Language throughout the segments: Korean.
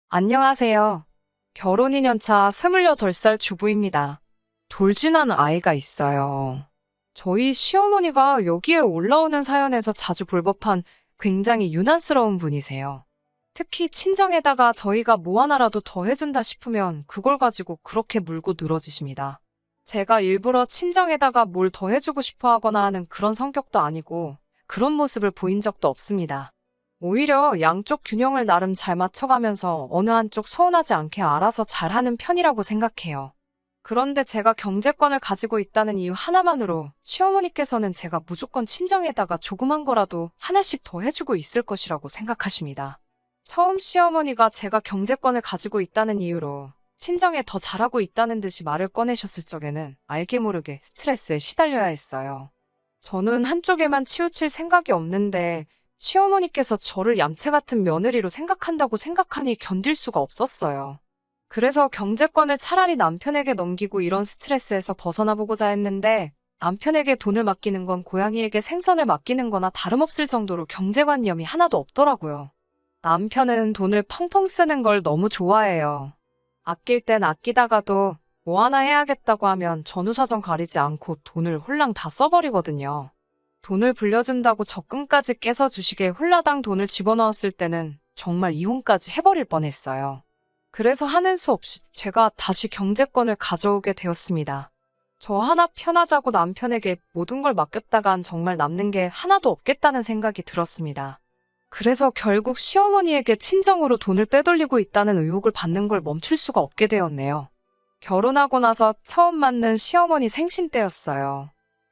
안녕하세요. 결혼 2년 차 28살 주부입니다. 돌진한 아이가 있어요. 저희 시어머니가 여기에 올라오는 사연에서 자주 볼 법한 굉장히 유난스러운 분이세요. 특히 친정에다가 저희가 뭐 하나라도 더 해준다 싶으면 그걸 가지고 그렇게 물고 늘어지십니다. 제가 일부러 친정에다가 뭘 더 해주고 싶어 하거나 하는 그런 성격도 아니고 그런 모습을 보인 적도 없습니다. 오히려 양쪽 균형을 나름 잘 맞춰가면서 어느 한쪽 서운하지 않게 알아서 잘하는 편이라고 생각해요. 그런데 제가 경제권을 가지고 있다는 이유 하나만으로 시어머니께서는 제가 무조건 친정에다가 조그만 거라도 하나씩 더 해주고 있을 것이라고 생각하십니다. 처음 시어머니가 제가 경제권을 가지고 있다는 이유로 친정에 더 잘하고 있다는 듯이 말을 꺼내셨을 적에는 알게 모르게 스트레스에 시달려야 했어요. 저는 한쪽에만 치우칠 생각이 없는데 시어머니께서 저를 얌체 같은 며느리로 생각한다고 생각하니 견딜 수가 없었어요. 그래서 경제권을 차라리 남편에게 넘기고 이런 스트레스에서 벗어나 보고자 했는데 남편에게 돈을 맡기는 건 고양이에게 생선을 맡기는 거나 다름없을 정도로 경제관념이 하나도 없더라고요. 남편은 돈을 펑펑 쓰는 걸 너무 좋아해요. 아낄 땐 아끼다가도 뭐 하나 해야겠다고 하면 전후사정 가리지 않고 돈을 홀랑 다 써버리거든요. 돈을 불려준다고 적금까지 깨서 주식에 홀라당 돈을 집어넣었을 때는 정말 이혼까지 해버릴 뻔했어요. 그래서 하는 수 없이 제가 다시 경제권을 가져오게 되었습니다. 저 하나 편하자고 남편에게 모든 걸 맡겼다간 정말 남는 게 하나도 없겠다는 생각이 들었습니다. 그래서 결국 시어머니에게 친정으로 돈을 빼돌리고 있다는 의혹을 받는 걸 멈출 수가 없게 되었네요. 결혼하고 나서 처음 맞는 시어머니 생신 때였어요.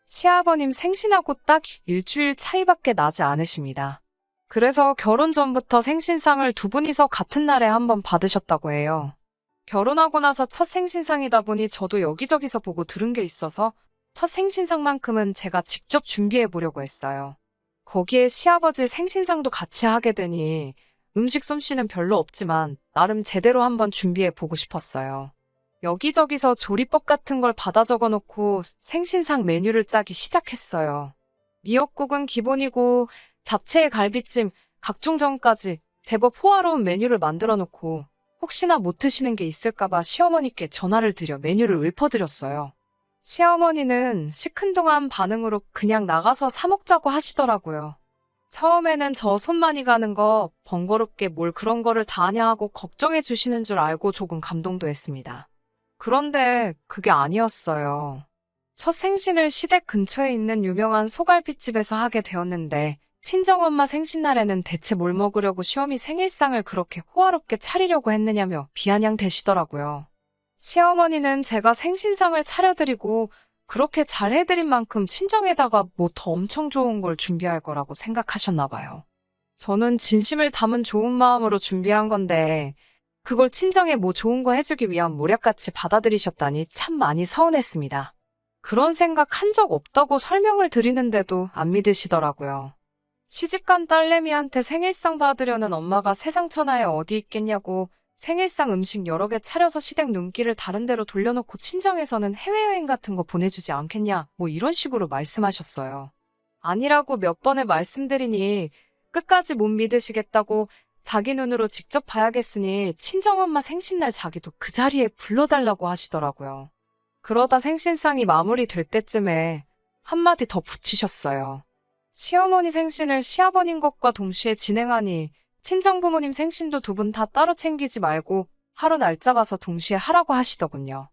시아버님 생신하고 딱 일주일 차이밖에 나지 않으십니다. 그래서 결혼 전부터 생신상을 두 분이서 같은 날에 한번 받으셨다고 해요. 결혼하고 나서 첫 생신상이다 보니 저도 여기저기서 보고 들은 게 있어서 첫 생신상만큼은 제가 직접 준비해 보려고 했어요. 거기에 시아버지 생신상도 같이 하게 되니 음식 솜씨는 별로 없지만 나름 제대로 한번 준비해 보고 싶었어요. 여기저기서 조리법 같은 걸 받아 적어 놓고 생신상 메뉴를 짜기 시작했어요. 미역국은 기본이고 잡채에 갈비찜, 각종 전까지 제법 호화로운 메뉴를 만들어 놓고 혹시나 못 드시는 게 있을까봐 시어머니께 전화를 드려 메뉴를 읊어드렸어요. 시어머니는 시큰둥한 반응으로 그냥 나가서 사 먹자고 하시더라고요. 처음에는 저 손 많이 가는 거 번거롭게 뭘 그런 거를 다 하냐 하고 걱정해 주시는 줄 알고 조금 감동도 했습니다. 그런데 그게 아니었어요. 첫 생신을 시댁 근처에 있는 유명한 소갈비집에서 하게 되었는데 친정엄마 생신날에는 대체 뭘 먹으려고 시어미 생일상을 그렇게 호화롭게 차리려고 했느냐며 비아냥대시더라고요. 시어머니는 제가 생신상을 차려드리고 그렇게 잘 해드린 만큼 친정에다가 뭐 더 엄청 좋은 걸 준비할 거라고 생각하셨나 봐요. 저는 진심을 담은 좋은 마음으로 준비한 건데 그걸 친정에 뭐 좋은 거 해주기 위한 모략같이 받아들이셨다니 참 많이 서운했습니다. 그런 생각 한 적 없다고 설명을 드리는데도 안 믿으시더라고요. 시집간 딸내미한테 생일상 받으려는 엄마가 세상 천하에 어디 있겠냐고 생일상 음식 여러 개 차려서 시댁 눈길을 다른 데로 돌려놓고 친정에서는 해외여행 같은 거 보내주지 않겠냐 뭐 이런 식으로 말씀하셨어요. 아니라고 몇 번을 말씀드리니 끝까지 못 믿으시겠다고 자기 눈으로 직접 봐야겠으니 친정엄마 생신날 자기도 그 자리에 불러달라고 하시더라고요. 그러다 생신상이 마무리될 때쯤에 한마디 더 붙이셨어요. 시어머니 생신을 시아버님 것과 동시에 진행하니 친정부모님 생신도 두 분 다 따로 챙기지 말고 하루 날짜 봐서 동시에 하라고 하시더군요.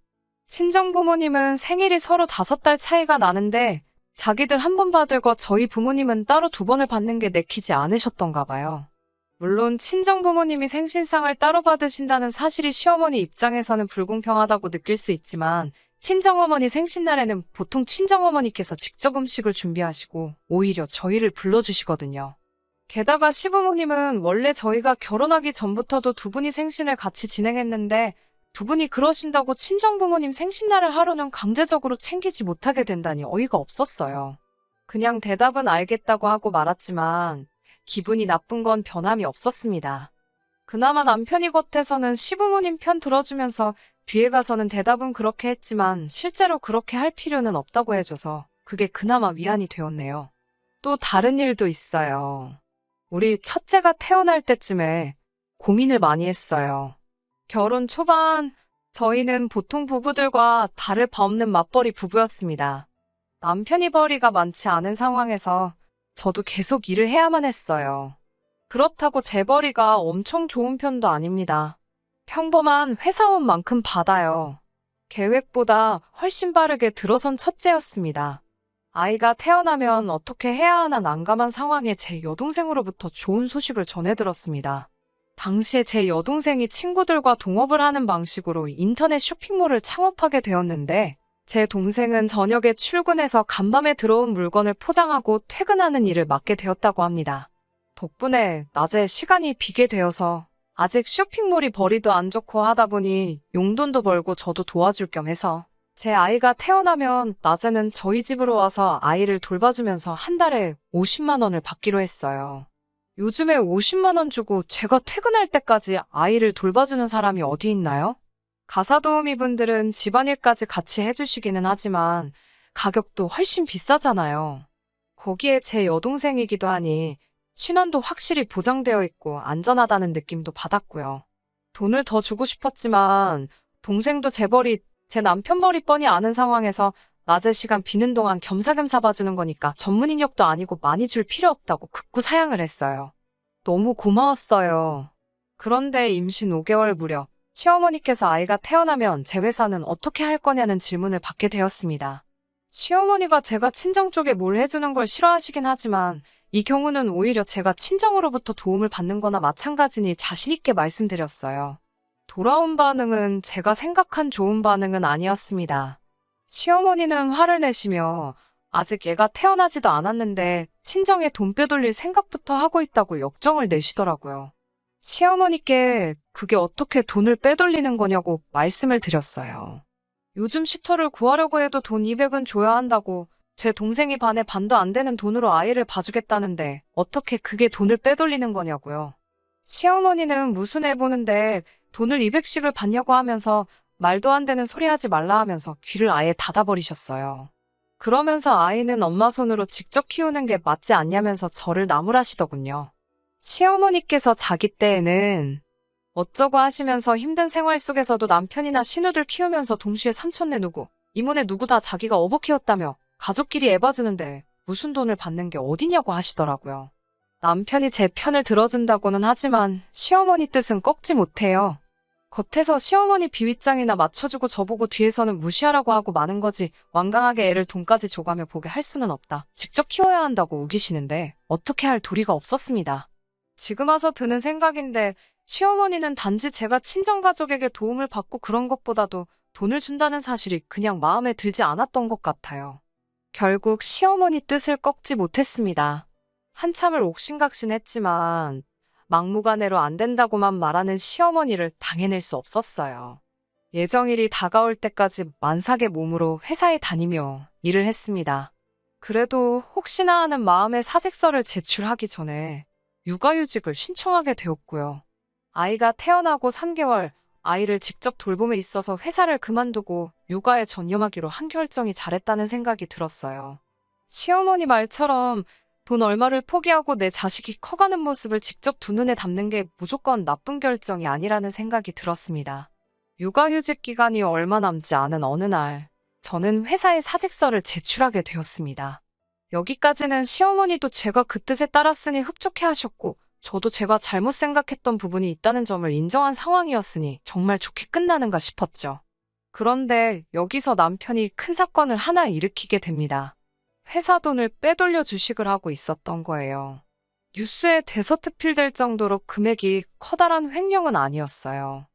친정부모님은 생일이 서로 5달 차이가 나는데 자기들 한 번 받을 거 저희 부모님은 따로 2번을 받는 게 내키지 않으셨던가 봐요. 물론 친정부모님이 생신상을 따로 받으신다는 사실이 시어머니 입장에서는 불공평하다고 느낄 수 있지만 친정어머니 생신날에는 보통 친정어머니께서 직접 음식을 준비하시고 오히려 저희를 불러주시거든요. 게다가 시부모님은 원래 저희가 결혼하기 전부터도 두 분이 생신을 같이 진행했는데 두 분이 그러신다고 친정부모님 생신날을 하루는 강제적으로 챙기지 못하게 된다니 어이가 없었어요. 그냥 대답은 알겠다고 하고 말았지만 기분이 나쁜 건 변함이 없었습니다. 그나마 남편이 겉에서는 시부모님 편 들어주면서 뒤에 가서는 대답은 그렇게 했지만 실제로 그렇게 할 필요는 없다고 해줘서 그게 그나마 위안이 되었네요. 또 다른 일도 있어요. 우리 첫째가 태어날 때쯤에 고민을 많이 했어요. 결혼 초반, 저희는 보통 부부들과 다를 바 없는 맞벌이 부부였습니다. 남편이 벌이가 많지 않은 상황에서 저도 계속 일을 해야만 했어요. 그렇다고 제 벌이가 엄청 좋은 편도 아닙니다. 평범한 회사원만큼 받아요. 계획보다 훨씬 빠르게 들어선 첫째였습니다. 아이가 태어나면 어떻게 해야 하나 난감한 상황에 제 여동생으로부터 좋은 소식을 전해 들었습니다. 당시에 제 여동생이 친구들과 동업을 하는 방식으로 인터넷 쇼핑몰을 창업하게 되었는데, 제 동생은 저녁에 출근해서 간밤에 들어온 물건을 포장하고 퇴근하는 일을 맡게 되었다고 합니다. 덕분에 낮에 시간이 비게 되어서 아직 쇼핑몰이 벌이도 안 좋고 하다 보니 용돈도 벌고 저도 도와줄 겸 해서 제 아이가 태어나면 낮에는 저희 집으로 와서 아이를 돌봐주면서 한 달에 50만 원을 받기로 했어요. 요즘에 50만 원 주고 제가 퇴근할 때까지 아이를 돌봐주는 사람이 어디 있나요? 가사도우미 분들은 집안일까지 같이 해주시기는 하지만 가격도 훨씬 비싸잖아요. 거기에 제 여동생이기도 하니 신원도 확실히 보장되어 있고 안전하다는 느낌도 받았고요. 돈을 더 주고 싶었지만 동생도 제 남편 벌이 뻔히 아는 상황에서 낮에 시간 비는 동안 겸사겸사 봐주는 거니까 전문 인력도 아니고 많이 줄 필요 없다고 극구 사양을 했어요. 너무 고마웠어요. 그런데 임신 5개월 무렵 시어머니께서 아이가 태어나면 제 회사는 어떻게 할 거냐는 질문을 받게 되었습니다. 시어머니가 제가 친정 쪽에 뭘 해주는 걸 싫어하시긴 하지만 이 경우는 오히려 제가 친정으로부터 도움을 받는 거나 마찬가지니 자신 있게 말씀드렸어요. 돌아온 반응은 제가 생각한 좋은 반응은 아니었습니다. 시어머니는 화를 내시며 아직 애가 태어나지도 않았는데 친정에 돈 빼돌릴 생각부터 하고 있다고 역정을 내시더라고요. 시어머니께 그게 어떻게 돈을 빼돌리는 거냐고 말씀을 드렸어요. 요즘 시터를 구하려고 해도 돈 200은 줘야 한다고 제 동생이 반에 반도 안 되는 돈으로 아이를 봐주겠다는데 어떻게 그게 돈을 빼돌리는 거냐고요. 시어머니는 무슨 애 보는데 돈을 200씩을 받냐고 하면서 말도 안 되는 소리 하지 말라 하면서 귀를 아예 닫아버리셨어요. 그러면서 아이는 엄마 손으로 직접 키우는 게 맞지 않냐면서 저를 나무라시더군요. 시어머니께서 자기 때에는 어쩌고 하시면서 힘든 생활 속에서도 남편이나 신우들 키우면서 동시에 삼촌네 누구, 이모네 누구 다 자기가 어버 키웠다며 가족끼리 애 봐주는데 무슨 돈을 받는 게 어디냐고 하시더라고요. 남편이 제 편을 들어준다고는 하지만 시어머니 뜻은 꺾지 못해요. 겉에서 시어머니 비윗장이나 맞춰주고 저보고 뒤에서는 무시하라고 하고 마는 거지 완강하게 애를 돈까지 줘가며 보게 할 수는 없다. 직접 키워야 한다고 우기시는데 어떻게 할 도리가 없었습니다. 지금 와서 드는 생각인데 시어머니는 단지 제가 친정가족에게 도움을 받고 그런 것보다도 돈을 준다는 사실이 그냥 마음에 들지 않았던 것 같아요. 결국 시어머니 뜻을 꺾지 못했습니다. 한참을 옥신각신했지만 막무가내로 안 된다고만 말하는 시어머니를 당해낼 수 없었어요. 예정일이 다가올 때까지 만삭의 몸으로 회사에 다니며 일을 했습니다. 그래도 혹시나 하는 마음에 사직서를 제출하기 전에 육아휴직을 신청하게 되었고요. 아이가 태어나고 3개월 아이를 직접 돌봄에 있어서 회사를 그만두고 육아에 전념하기로 한 결정이 잘했다는 생각이 들었어요. 시어머니 말처럼 돈 얼마를 포기하고 내 자식이 커가는 모습을 직접 두 눈에 담는 게 무조건 나쁜 결정이 아니라는 생각이 들었습니다. 육아휴직 기간이 얼마 남지 않은 어느 날, 저는 회사에 사직서를 제출하게 되었습니다. 여기까지는 시어머니도 제가 그 뜻에 따랐으니 흡족해 하셨고, 저도 제가 잘못 생각했던 부분이 있다는 점을 인정한 상황이었으니 정말 좋게 끝나는가 싶었죠. 그런데 여기서 남편이 큰 사건을 하나 일으키게 됩니다. 회사 돈을 빼돌려 주식을 하고 있었던 거예요. 뉴스에 대서특필될 정도로 금액이 커다란 횡령은 아니었어요.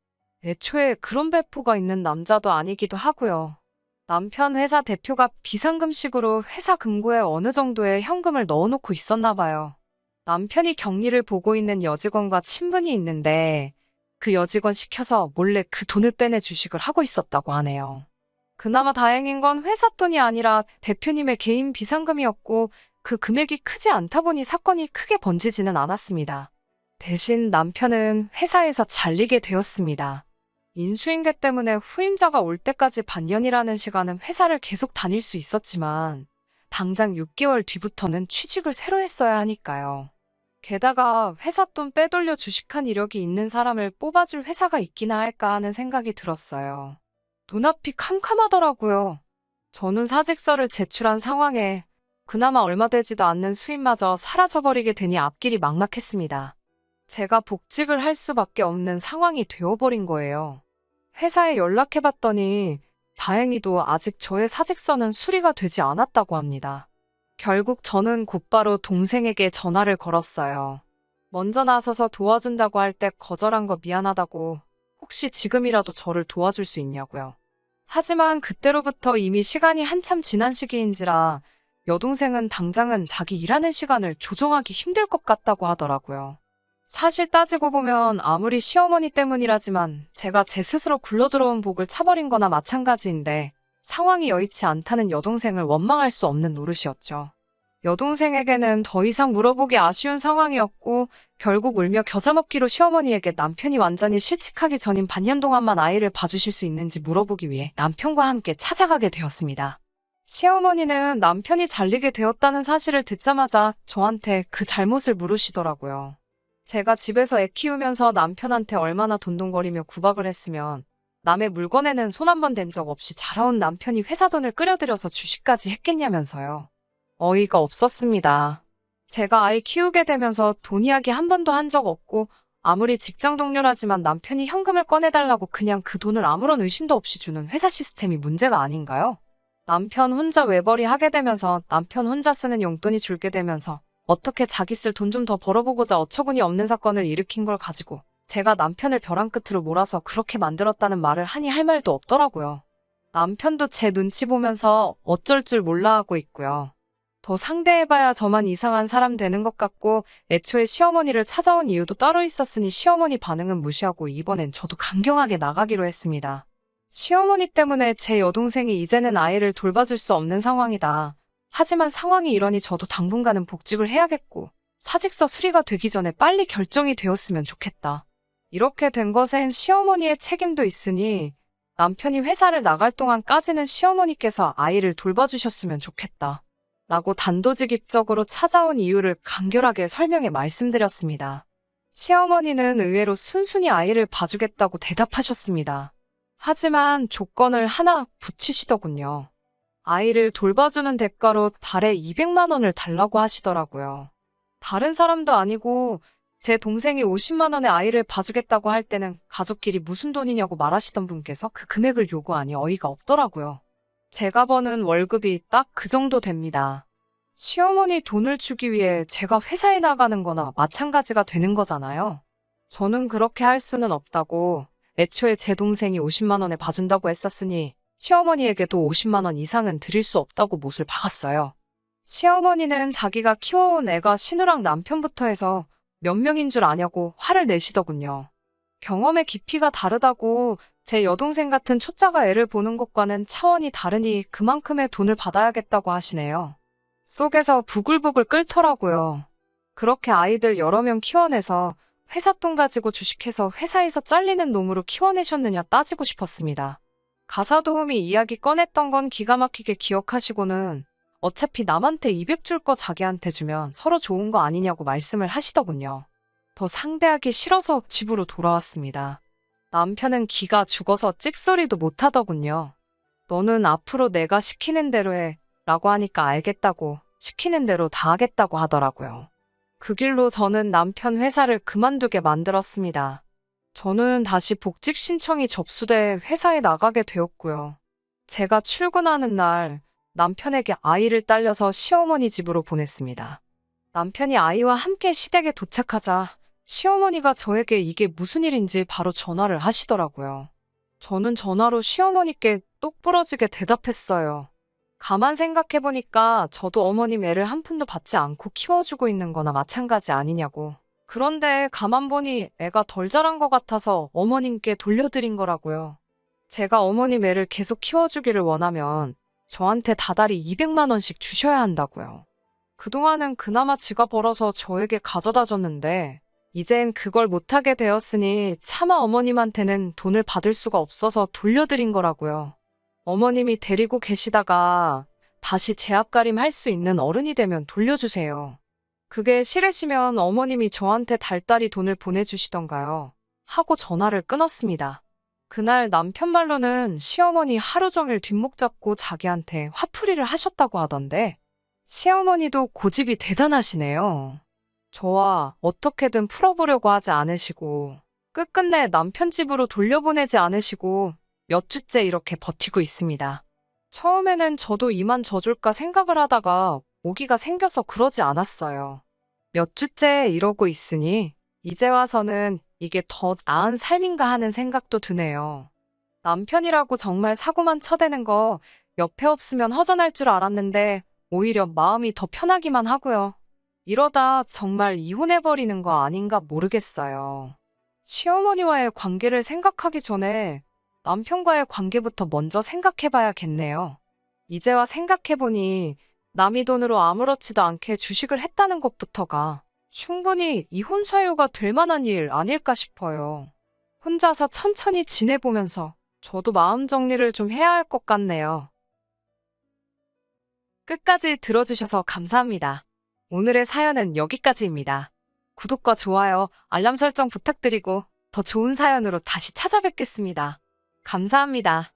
애초에 그런 배포가 있는 남자도 아니기도 하고요. 남편 회사 대표가 비상금식으로 회사 금고에 어느 정도의 현금을 넣어놓고 있었나 봐요. 남편이 격리를 보고 있는 여직원과 친분이 있는데 그 여직원 시켜서 몰래 그 돈을 빼내 주식을 하고 있었다고 하네요. 그나마 다행인 건 회사 돈이 아니라 대표님의 개인 비상금이었고 그 금액이 크지 않다 보니 사건이 크게 번지지는 않았습니다. 대신 남편은 회사에서 잘리게 되었습니다. 인수인계 때문에 후임자가 올 때까지 반년이라는 시간은 회사를 계속 다닐 수 있었지만 당장 6개월 뒤부터는 취직을 새로 했어야 하니까요. 게다가 회사 돈 빼돌려 주식한 이력이 있는 사람을 뽑아줄 회사가 있기나 할까 하는 생각이 들었어요. 눈앞이 캄캄하더라고요. 저는 사직서를 제출한 상황에 그나마 얼마 되지도 않는 수입마저 사라져버리게 되니 앞길이 막막했습니다. 제가 복직을 할 수밖에 없는 상황이 되어버린 거예요. 회사에 연락해봤더니 다행히도 아직 저의 사직서는 수리가 되지 않았다고 합니다. 결국 저는 곧바로 동생에게 전화를 걸었어요. 먼저 나서서 도와준다고 할 때 거절한 거 미안하다고 혹시 지금이라도 저를 도와줄 수 있냐고요. 하지만 그때로부터 이미 시간이 한참 지난 시기인지라 여동생은 당장은 자기 일하는 시간을 조정하기 힘들 것 같다고 하더라고요. 사실 따지고 보면 아무리 시어머니 때문이라지만 제가 제 스스로 굴러들어온 복을 차버린 거나 마찬가지인데 상황이 여의치 않다는 여동생을 원망할 수 없는 노릇이었죠. 여동생에게는 더 이상 물어보기 아쉬운 상황이었고 결국 울며 겨자 먹기로 시어머니에게 남편이 완전히 실직하기 전인 반년 동안만 아이를 봐주실 수 있는지 물어보기 위해 남편과 함께 찾아가게 되었습니다. 시어머니는 남편이 잘리게 되었다는 사실을 듣자마자 저한테 그 잘못을 물으시더라고요. 제가 집에서 애 키우면서 남편한테 얼마나 돈돈거리며 구박을 했으면 남의 물건에는 손 한 번 댄 적 없이 자라온 남편이 회사 돈을 끌어들여서 주식까지 했겠냐면서요. 어이가 없었습니다. 제가 아이 키우게 되면서 돈 이야기 한 번도 한 적 없고 아무리 직장 동료라지만 남편이 현금을 꺼내달라고 그냥 그 돈을 아무런 의심도 없이 주는 회사 시스템이 문제가 아닌가요? 남편 혼자 외벌이 하게 되면서 남편 혼자 쓰는 용돈이 줄게 되면서 어떻게 자기 쓸 돈 좀 더 벌어보고자 어처구니 없는 사건을 일으킨 걸 가지고 제가 남편을 벼랑 끝으로 몰아서 그렇게 만들었다는 말을 하니 할 말도 없더라고요. 남편도 제 눈치 보면서 어쩔 줄 몰라 하고 있고요. 더 상대해봐야 저만 이상한 사람 되는 것 같고 애초에 시어머니를 찾아온 이유도 따로 있었으니 시어머니 반응은 무시하고 이번엔 저도 강경하게 나가기로 했습니다. 시어머니 때문에 제 여동생이 이제는 아이를 돌봐줄 수 없는 상황이다. 하지만 상황이 이러니 저도 당분간은 복직을 해야겠고 사직서 수리가 되기 전에 빨리 결정이 되었으면 좋겠다. 이렇게 된 것엔 시어머니의 책임도 있으니 남편이 회사를 나갈 동안까지는 시어머니께서 아이를 돌봐주셨으면 좋겠다. 라고 단도직입적으로 찾아온 이유를 간결하게 설명해 말씀드렸습니다. 시어머니는 의외로 순순히 아이를 봐주겠다고 대답하셨습니다. 하지만 조건을 하나 붙이시더군요. 아이를 돌봐주는 대가로 달에 200만 원을 달라고 하시더라고요. 다른 사람도 아니고 제 동생이 50만 원의 아이를 봐주겠다고 할 때는 가족끼리 무슨 돈이냐고 말하시던 분께서 그 금액을 요구하니 어이가 없더라고요. 제가 버는 월급이 딱 그 정도 됩니다. 시어머니 돈을 주기 위해 제가 회사에 나가는 거나 마찬가지가 되는 거잖아요. 저는 그렇게 할 수는 없다고 애초에 제 동생이 50만 원에 봐준다고 했었으니 시어머니에게도 50만 원 이상은 드릴 수 없다고 못을 박았어요. 시어머니는 자기가 키워온 애가 신우랑 남편부터 해서 몇 명인 줄 아냐고 화를 내시더군요. 경험의 깊이가 다르다고 제 여동생 같은 초짜가 애를 보는 것과는 차원이 다르니 그만큼의 돈을 받아야겠다고 하시네요. 속에서 부글부글 끓더라고요. 그렇게 아이들 여러 명 키워내서 회사 돈 가지고 주식해서 회사에서 잘리는 놈으로 키워내셨느냐 따지고 싶었습니다. 가사도우미 이야기 꺼냈던 건 기가 막히게 기억하시고는 어차피 남한테 200 줄 거 자기한테 주면 서로 좋은 거 아니냐고 말씀을 하시더군요. 더 상대하기 싫어서 집으로 돌아왔습니다. 남편은 기가 죽어서 찍소리도 못하더군요. 너는 앞으로 내가 시키는 대로 해 라고 하니까 알겠다고 시키는 대로 다 하겠다고 하더라고요. 그 길로 저는 남편 회사를 그만두게 만들었습니다. 저는 다시 복직 신청이 접수돼 회사에 나가게 되었고요. 제가 출근하는 날 남편에게 아이를 딸려서 시어머니 집으로 보냈습니다. 남편이 아이와 함께 시댁에 도착하자 시어머니가 저에게 이게 무슨 일인지 바로 전화를 하시더라고요. 저는 전화로 시어머니께 똑부러지게 대답했어요. 가만 생각해보니까 저도 어머님 애를 한 푼도 받지 않고 키워주고 있는 거나 마찬가지 아니냐고. 그런데 가만 보니 애가 덜 자란 것 같아서 어머님께 돌려드린 거라고요. 제가 어머님 애를 계속 키워주기를 원하면 저한테 다달이 200만 원씩 주셔야 한다고요. 그동안은 그나마 지가 벌어서 저에게 가져다 줬는데 이젠 그걸 못하게 되었으니 차마 어머님한테는 돈을 받을 수가 없어서 돌려드린 거라고요. 어머님이 데리고 계시다가 다시 제 앞가림 할 수 있는 어른이 되면 돌려주세요. 그게 싫으시면 어머님이 저한테 달달이 돈을 보내주시던가요. 하고 전화를 끊었습니다. 그날 남편 말로는 시어머니 하루 종일 뒷목 잡고 자기한테 화풀이를 하셨다고 하던데, 시어머니도 고집이 대단하시네요. 저와 어떻게든 풀어보려고 하지 않으시고, 끝끝내 남편 집으로 돌려보내지 않으시고, 몇 주째 이렇게 버티고 있습니다. 처음에는 저도 이만 져줄까 생각을 하다가 오기가 생겨서 그러지 않았어요. 몇 주째 이러고 있으니 이제 와서는 이게 더 나은 삶인가 하는 생각도 드네요. 남편이라고 정말 사고만 쳐대는 거 옆에 없으면 허전할 줄 알았는데 오히려 마음이 더 편하기만 하고요. 이러다 정말 이혼해버리는 거 아닌가 모르겠어요. 시어머니와의 관계를 생각하기 전에 남편과의 관계부터 먼저 생각해봐야겠네요. 이제와 생각해보니 남의 돈으로 아무렇지도 않게 주식을 했다는 것부터가 충분히 이혼 사유가 될 만한 일 아닐까 싶어요. 혼자서 천천히 지내보면서 저도 마음 정리를 좀 해야 할 것 같네요. 끝까지 들어주셔서 감사합니다. 오늘의 사연은 여기까지입니다. 구독과 좋아요, 알람 설정 부탁드리고 더 좋은 사연으로 다시 찾아뵙겠습니다. 감사합니다.